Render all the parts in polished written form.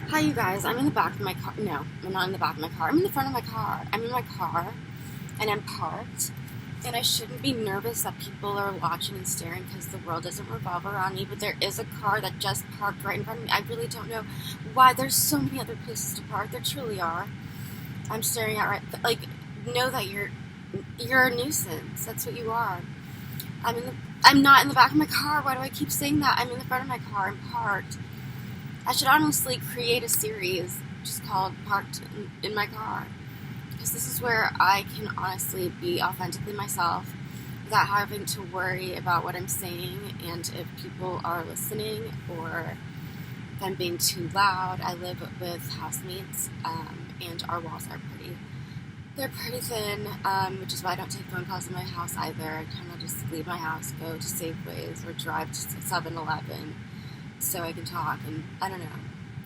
Hi, you guys. I'm in the back of my car. No, I'm not in the back of my car. I'm in the front of my car. I'm in my car, and I'm parked. And I shouldn't be nervous that people are watching and staring because the world doesn't revolve around me. But there is a car that just parked right in front of me. I really don't know why. There's so many other places to park. There truly are. I'm staring at like, know that you're a nuisance. That's what you are. I'm not in the back of my car. Why do I keep saying that? I'm in the front of my car. I'm parked. I should honestly create a series just called Parked in My Car. Because this is where I can honestly be authentically myself without having to worry about what I'm saying and if people are listening or if I'm being too loud. I live with housemates, and our walls are they're pretty thin, which is why I don't take phone calls in my house either. I kind of just leave my house, go to Safeways or drive to 7-Eleven so I can talk, and I don't know.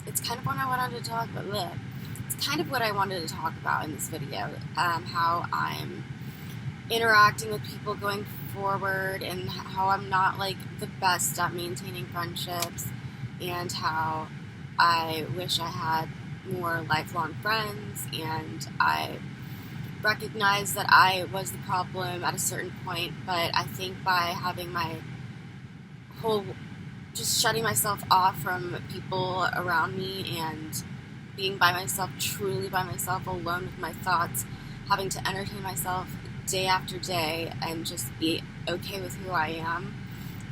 It's kind of what I wanted to talk about. Bleh. It's kind of what I wanted to talk about in this video, how I'm interacting with people going forward and how I'm not like the best at maintaining friendships and how I wish I had more lifelong friends, and I recognize that I was the problem at a certain point, but I think by having my whole just shutting myself off from people around me and being by myself, truly by myself, alone with my thoughts, having to entertain myself day after day and just be okay with who I am.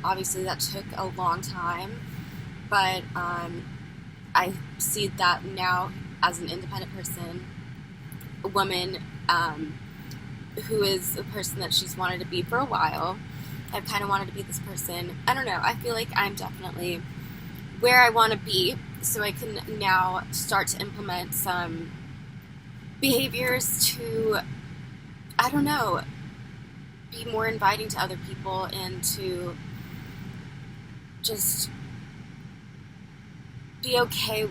Obviously, that took a long time, but I see that now as an independent person, a woman who is a person that she's wanted to be for a while. I've kind of wanted to be this person. I don't know. I feel like I'm definitely where I want to be, so I can now start to implement some behaviors to, I don't know, be more inviting to other people and to just be okay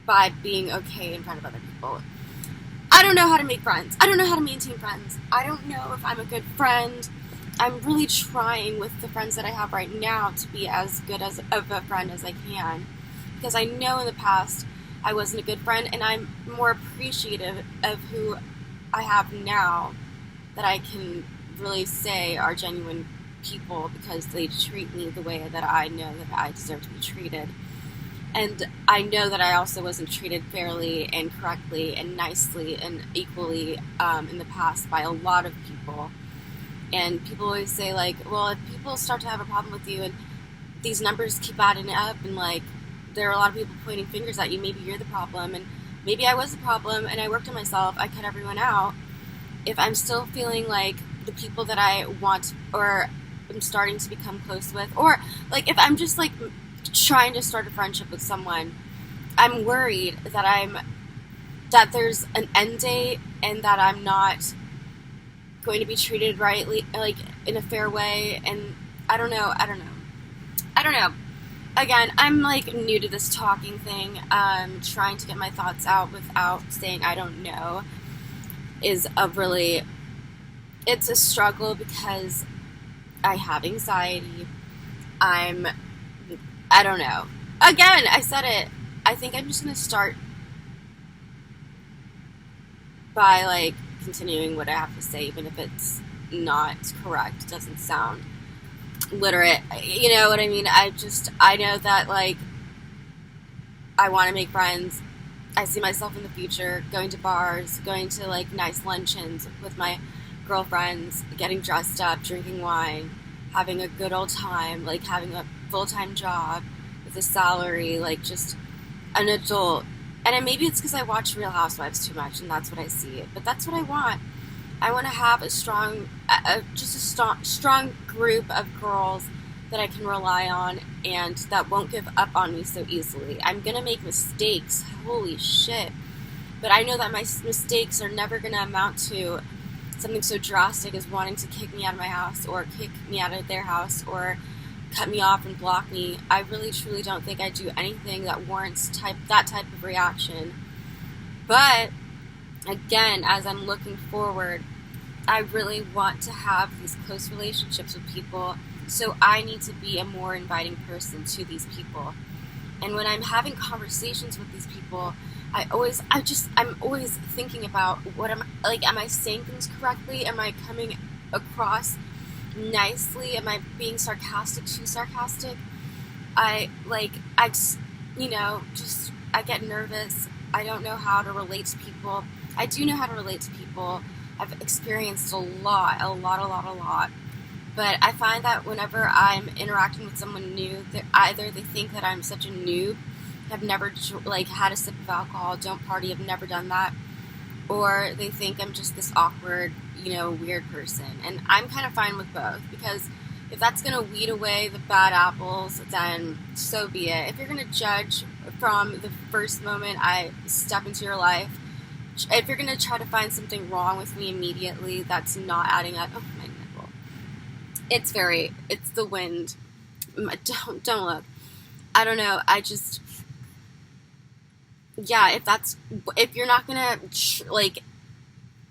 by being okay in front of other people. I don't know how to make friends. I don't know how to maintain friends. I don't know if I'm a good friend. I'm really trying with the friends that I have right now to be as good of a friend as I can, because I know in the past I wasn't a good friend, and I'm more appreciative of who I have now that I can really say are genuine people because they treat me the way that I know that I deserve to be treated. And I know that I also wasn't treated fairly and correctly and nicely and equally in the past by a lot of people. And people always say, like, well, if people start to have a problem with you and these numbers keep adding up and, like, there are a lot of people pointing fingers at you, maybe you're the problem, and maybe I was the problem and I worked on myself, I cut everyone out. If I'm still feeling like the people that I want or I'm starting to become close with, or, like, if I'm just, like, trying to start a friendship with someone, I'm worried that there's an end date and that I'm not going to be treated rightly, like in a fair way, and I don't know. Again, I'm like new to this talking thing. Trying to get my thoughts out without saying I don't know is it's a struggle because I have anxiety. I don't know. Again, I said it. I think I'm just going to start by, like, continuing what I have to say, even if it's not correct. It doesn't sound literate. You know what I mean? I know that, like, I want to make friends. I see myself in the future going to bars, going to, like, nice luncheons with my girlfriends, getting dressed up, drinking wine, having a good old time, like, having a full-time job with a salary, like, just an adult. And maybe it's because I watch Real Housewives too much, and that's what I see. But that's what I want. I want to have a strong group of girls that I can rely on and that won't give up on me so easily. I'm going to make mistakes. Holy shit. But I know that my mistakes are never going to amount to something so drastic as wanting to kick me out of my house or kick me out of their house or cut me off and block me. I really truly don't think I do anything that warrants that type of reaction. But again, as I'm looking forward, I really want to have these close relationships with people, so I need to be a more inviting person to these people. And when I'm having conversations with these people, I'm always thinking about am I saying things correctly? Am I coming across nicely? Am I being sarcastic, too sarcastic? I get nervous. I don't know how to relate to people. I do know how to relate to people. I've experienced a lot. But I find that whenever I'm interacting with someone new, either they think that I'm such a noob, have never had a sip of alcohol, don't party, have never done that, or they think I'm just this awkward, weird person. And I'm kind of fine with both, because if that's going to weed away the bad apples, then so be it. If you're going to judge from the first moment I step into your life, if you're going to try to find something wrong with me immediately, that's not adding up. Oh, my nipple. It's the wind. Don't look. I don't know. If you're not going to,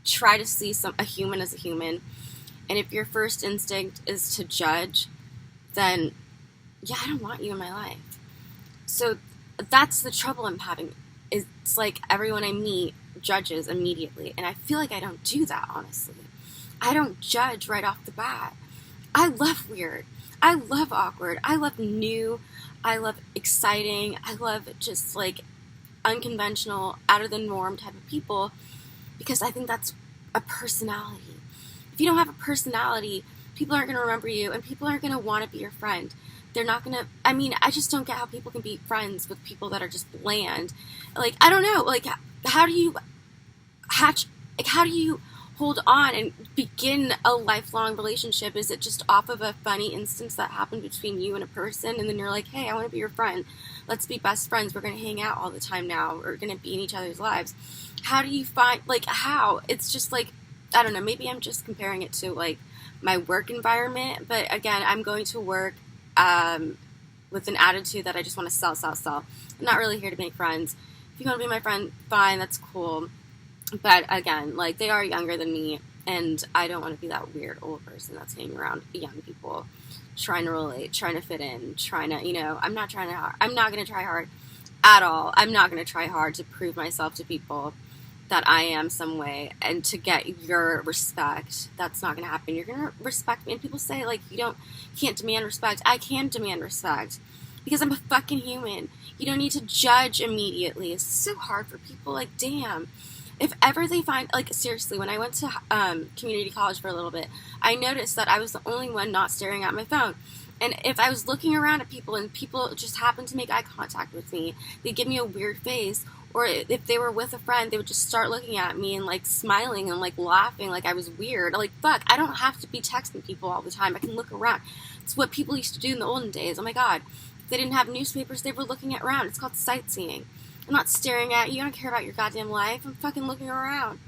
try to see a human as a human, and if your first instinct is to judge, then, I don't want you in my life. So that's the trouble I'm having. It's like everyone I meet judges immediately, and I feel like I don't do that, honestly. I don't judge right off the bat. I love weird. I love awkward. I love new. I love exciting. I love just, unconventional, out of the norm type of people, because I think that's a personality. If you don't have a personality, people aren't going to remember you, and people aren't going to want to be your friend. They're not going to, I just don't get how people can be friends with people that are just bland. I don't know, how do you hold on and begin a lifelong relationship? Is it just off of a funny instance that happened between you and a person, and then you're like, hey, I want to be your friend. Let's be best friends. We're going to hang out all the time now. We're going to be in each other's lives. How do you find, how? It's just I don't know, maybe I'm just comparing it to, my work environment, but again, I'm going to work with an attitude that I just want to sell. I'm not really here to make friends. If you want to be my friend, fine, that's cool. But again, they are younger than me, and I don't want to be that weird old person that's hanging around young people, trying to relate, trying to fit in, trying to, I'm not going to try hard at all. I'm not going to try hard to prove myself to people that I am some way and to get your respect. That's not going to happen. You're going to respect me. And people say, you can't demand respect. I can demand respect because I'm a fucking human. You don't need to judge immediately. It's so hard for people. Damn. If ever they find, seriously, when I went to community college for a little bit, I noticed that I was the only one not staring at my phone. And if I was looking around at people and people just happened to make eye contact with me, they'd give me a weird face. Or if they were with a friend, they would just start looking at me and smiling and laughing like I was weird. Fuck, I don't have to be texting people all the time. I can look around. It's what people used to do in the olden days. Oh my god. If they didn't have newspapers, they were looking around. It's called sightseeing. I'm not staring at you. I don't care about your goddamn life. I'm fucking looking around.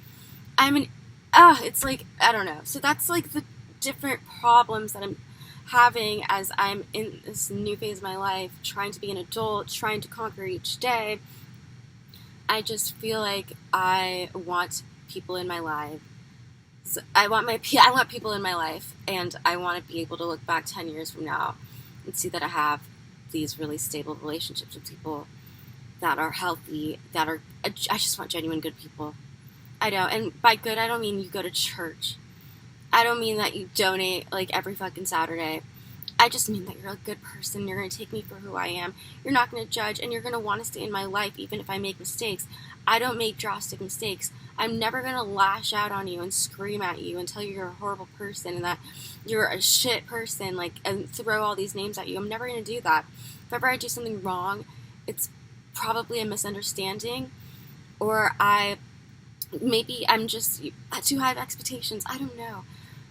It's I don't know. So that's the different problems that I'm having as I'm in this new phase of my life, trying to be an adult, trying to conquer each day. I just feel like I want people in my life. I want people in my life, and I want to be able to look back 10 years from now and see that I have these really stable relationships with people that are healthy, I just want genuine good people. I don't, and by good, I don't mean you go to church. I don't mean that you donate every fucking Saturday. I just mean that you're a good person. You're going to take me for who I am. You're not going to judge, and you're going to want to stay in my life even if I make mistakes. I don't make drastic mistakes. I'm never going to lash out on you and scream at you and tell you you're a horrible person and that you're a shit person, and throw all these names at you. I'm never going to do that. If ever I do something wrong, it's probably a misunderstanding, or maybe I'm just too high of expectations. I don't know.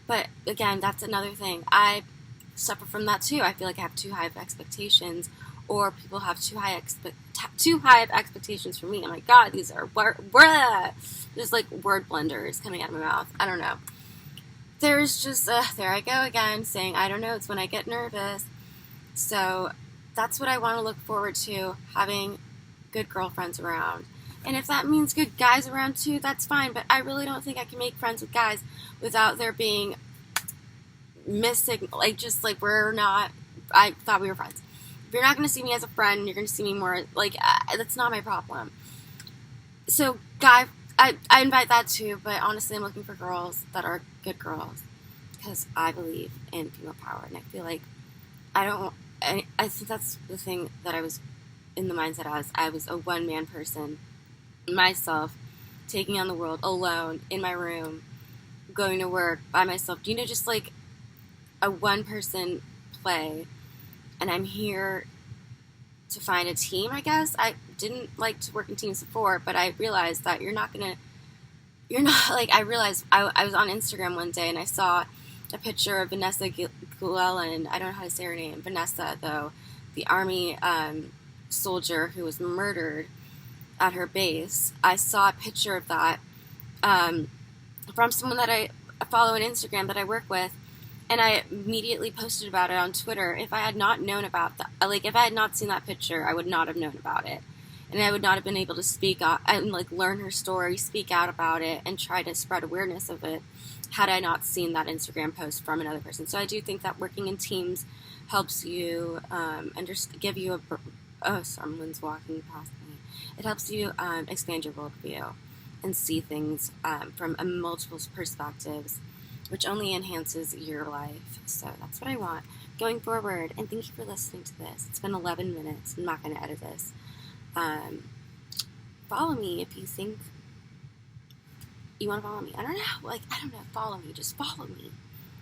But again, that's another thing. I suffer from that too. I feel like I have too high of expectations, or people have too high of expectations for me. Oh my god, these are there's word blenders coming out of my mouth. I don't know. There's just there I go again saying I don't know. It's when I get nervous. So that's what I want to look forward to, having good girlfriends around. And if that means good guys around too, that's fine. But I really don't think I can make friends with guys without there being missing, we're not, I thought we were friends. If you're not going to see me as a friend, you're going to see me more, like, that's not my problem. So, I invite that too, but honestly, I'm looking for girls that are good girls, because I believe in female power, and I feel like I think that's the thing that I was in the mindset as. I was a one-man person, myself, taking on the world alone, in my room, going to work by myself, just like a one-person play, and I'm here to find a team, I guess. I didn't like to work in teams before, but I realized that I realized I was on Instagram one day and I saw a picture of Vanessa Guellen. I don't know how to say her name. Vanessa, though, the army soldier who was murdered at her base. I saw a picture of that from someone that I follow on Instagram that I work with, and I immediately posted about it on Twitter. If I had not known about that, like, if I had not seen that picture, I would not have known about it. And I would not have been able to speak out and, like, learn her story, speak out about it, and try to spread awareness of it had I not seen that Instagram post from another person. So I do think that working in teams helps you give you someone's walking past me. It helps you expand your worldview and see things from multiple perspectives, which only enhances your life. So that's what I want going forward. And thank you for listening to this. It's been 11 minutes. I'm not going to edit this. Follow me if you think you want to follow me. I don't know. Follow me. Just follow me.